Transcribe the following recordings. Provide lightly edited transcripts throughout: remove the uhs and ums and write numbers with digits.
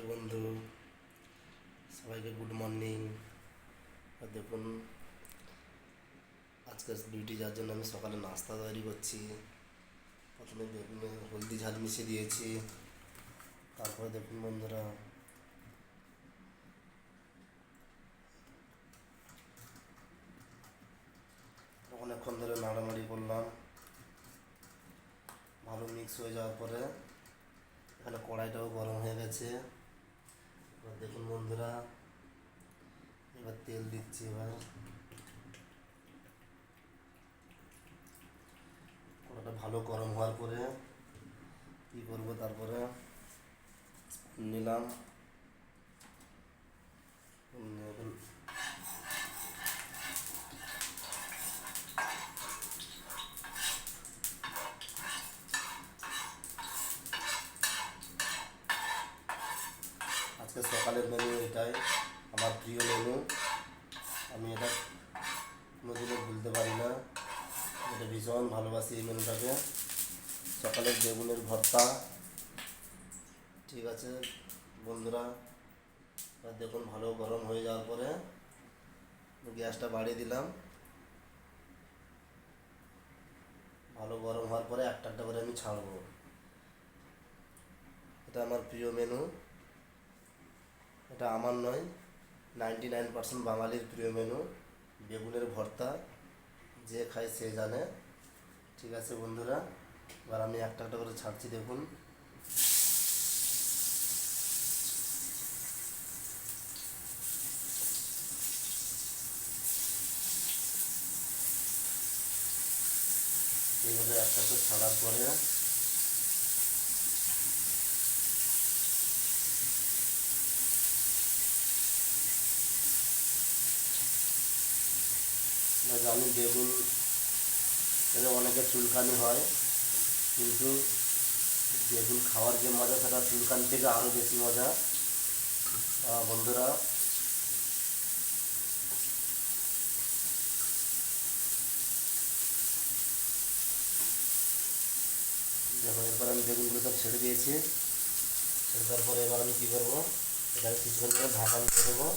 বন্ধু, সবাইকে good morning. আর দেখুন, আজকে ডিউটি যাওয়ার জন্য আমি সকালে নাস্তা তৈরি করছি। প্রথমে বেগুনে হলদি ঝাল মিশিয়ে দিয়েছি। তারপরে দেখুন বন্ধুরা, অনেকক্ষণ ধরে নাড়ানাড়ি করলাম। ভালো মিক্স হয়ে যাওয়ার পরে এখানে কড়াইটাও গরম হয়ে গেছে। এবার দেখুন বন্ধুরা, এবার তেল দিচ্ছি। এবার কড়াইটা ভালো গরম হওয়ার পরে কী করবো, তারপরে নিলাম। এখন আজকে সকালের মেনু এটাই, আমার প্রিয় মেনু। আমি এটা কোনোদিনও ভুলতে পারি না, এটা ভীষণ ভালোবাসি এই মেনুটাকে। সকালের বেগুনের ভর্তা। ঠিক আছে বন্ধুরা, আর দেখুন ভালো গরম হয়ে যাওয়ার পরে গ্যাসটা বাড়িয়ে দিলাম। ভালো গরম হওয়ার পরে একটা একটা করে আমি ছাড়বো। এটা আমার প্রিয় মেনু, এটা আমার নয়, 99% বাঙালির প্রিয় মেনু বেগুনের ভর্তা। যে খায় সে জানে। ঠিক আছে বন্ধুরা, এবার আমি একটা একটা করে ছাড়ছি। দেখুন এইভাবে একটা একটা ছাড়ার পরে জানি বেগুন খেলে অনেকের চুলকানি হয়, কিন্তু বেগুন খাওয়ার যে মজা সেটা চুলকানি থেকে আরও বেশি মজা। বন্ধুরা, দেখো এরপর আমি বেগুনগুলো সব ছেড়ে দিয়েছি। ছেড়ে দেওয়ার পরে এবার আমি কী করবো, এটাকে কিছুক্ষণ ধরে ঢাকা দিয়ে দেবো।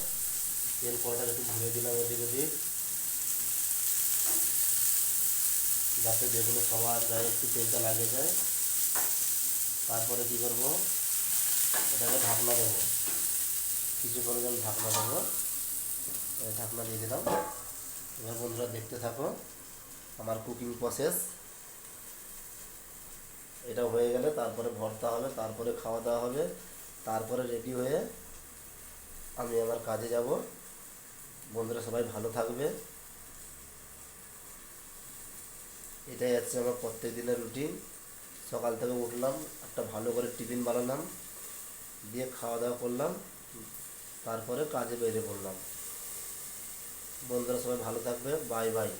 তেল কড়াটা একটু ঘুরে দিলাম এদিক ওদিক, যাতে বেগুনে সবার গায়ে একটু তেলটা লাগে যায়। তারপরে কী করবো, এটাকে ঢাকনা দেবো। কিছুক্ষণের জন্য ঢাকনা দেবো। ঢাকনা দিয়ে দিলাম। এবার বন্ধুরা দেখতে থাকো আমার কুকিং প্রসেস। এটা হয়ে গেলে তারপরে ভর্তা হবে, তারপরে খাওয়া দাওয়া হবে, তারপরে রেডি হয়ে আমি আমার কাজে যাব। বন্ধুরা সবাই ভালো থাকবে। এটাই হচ্ছে আমার প্রত্যেক দিনের রুটিন। সকাল থেকে উঠলাম, একটা ভালো করে টিফিন বানালাম, দিয়ে খাওয়া দাওয়া করলাম, তারপরে কাজে বেরিয়ে পড়লাম। বন্ধুরা সবাই ভালো থাকবে। Bye bye.